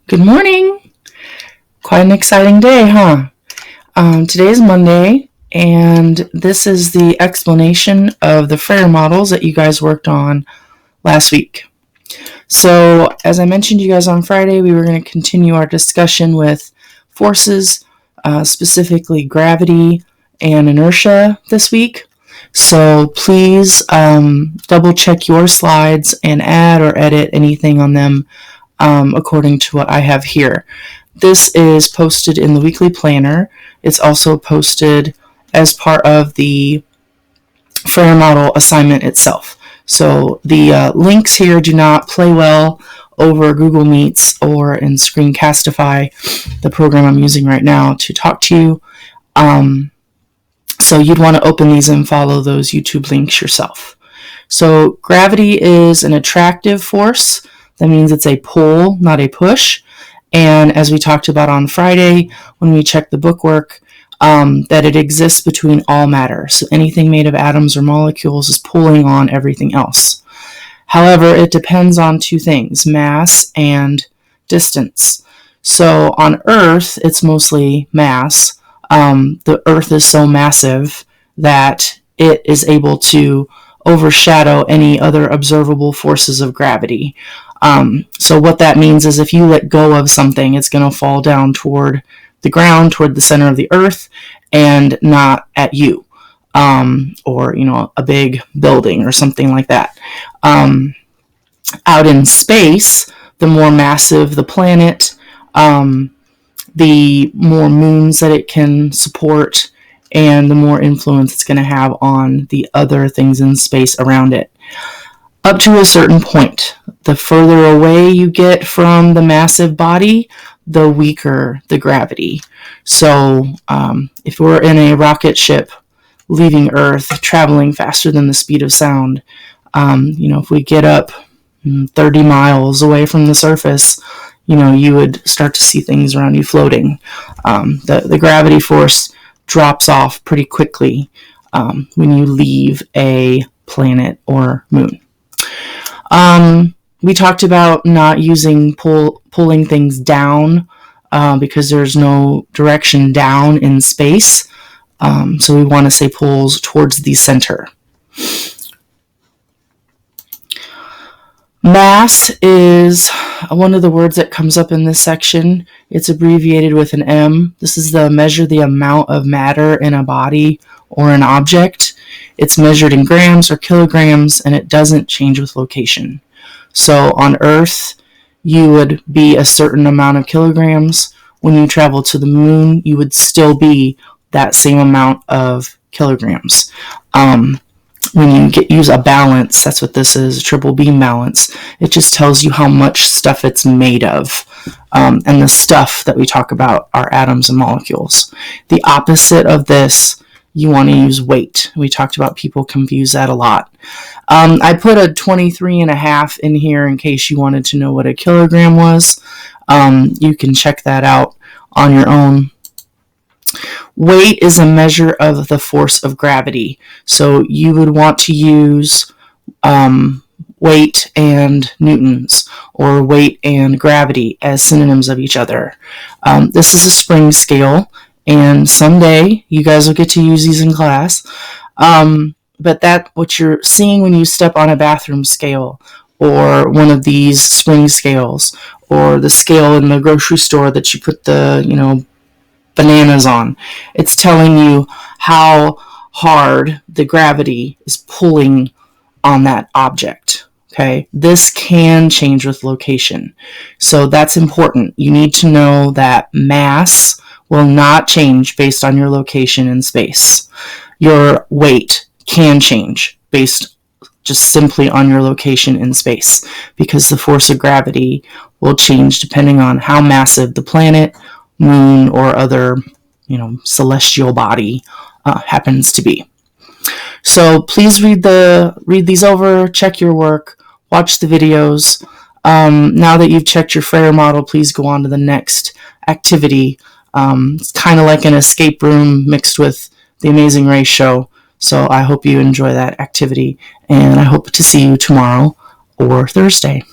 Good morning. Quite an exciting day, huh? Today is Monday, and this is the explanation of the Frayer models that you guys worked on last week. So, as I mentioned to you guys on Friday, we were going to continue our discussion with forces, specifically gravity and inertia this week. So please double check your slides and add or edit anything on them according to what I have here. This is posted in the weekly planner. It's also posted as part of the Frayer model assignment itself. So the links here do not play well over Google Meets or in Screencastify, the program I'm using right now to talk to you. So you'd want to open these and follow those YouTube links yourself. So gravity is an attractive force. That means it's a pull, not a push. And as we talked about on Friday, when we checked the bookwork, that it exists between all matter. So anything made of atoms or molecules is pulling on everything else. However, it depends on two things, mass and distance. So on Earth, it's mostly mass. The Earth is so massive that it is able to overshadow any other observable forces of gravity. So what that means is if you let go of something, it's going to fall down toward the ground, toward the center of the earth, and not at you, or, a big building or something like that. Out in space, the more massive the planet, the more moons that it can support, and the more influence it's going to have on the other things in space around it. Up to a certain point, the further away you get from the massive body, the weaker the gravity. So if we're in a rocket ship leaving Earth, traveling faster than the speed of sound, if we get up 30 miles away from the surface, you would start to see things around you floating. The gravity force drops off pretty quickly when you leave a planet or moon. We talked about not using pulling things down because there's no direction down in space. So we want to say pulls towards the center. Mass is one of the words that comes up in this section. It's abbreviated with an M. This is the measure the amount of matter in a body or an object. It's measured in grams or kilograms, and it doesn't change with location. So on Earth, you would be a certain amount of kilograms. When you travel to the moon, you would still be that same amount of kilograms. When you use a balance, that's what this is, a triple beam balance. It just tells you how much stuff it's made of. And the stuff that we talk about are atoms and molecules. The opposite of this, you want to use weight. We talked about people confuse that a lot. I put a 23.5 in here in case you wanted to know what a kilogram was. You can check that out on your own. Weight is a measure of the force of gravity. So you would want to use weight and newtons, or weight and gravity as synonyms of each other. This is a spring scale, and someday you guys will get to use these in class. But that what you're seeing when you step on a bathroom scale, or one of these spring scales, or the scale in the grocery store that you put the, bananas on. It's telling you how hard the gravity is pulling on that object. Okay, this can change with location. So that's important. You need to know that mass will not change based on your location in space. Your weight can change based just simply on your location in space, because the force of gravity will change depending on how massive the planet, moon, or other, celestial body happens to be. So please read these over, check your work, watch the videos. Now that you've checked your Frayer model, please go on to the next activity. It's kind of like an escape room mixed with the Amazing Race show. So I hope you enjoy that activity, and I hope to see you tomorrow or Thursday.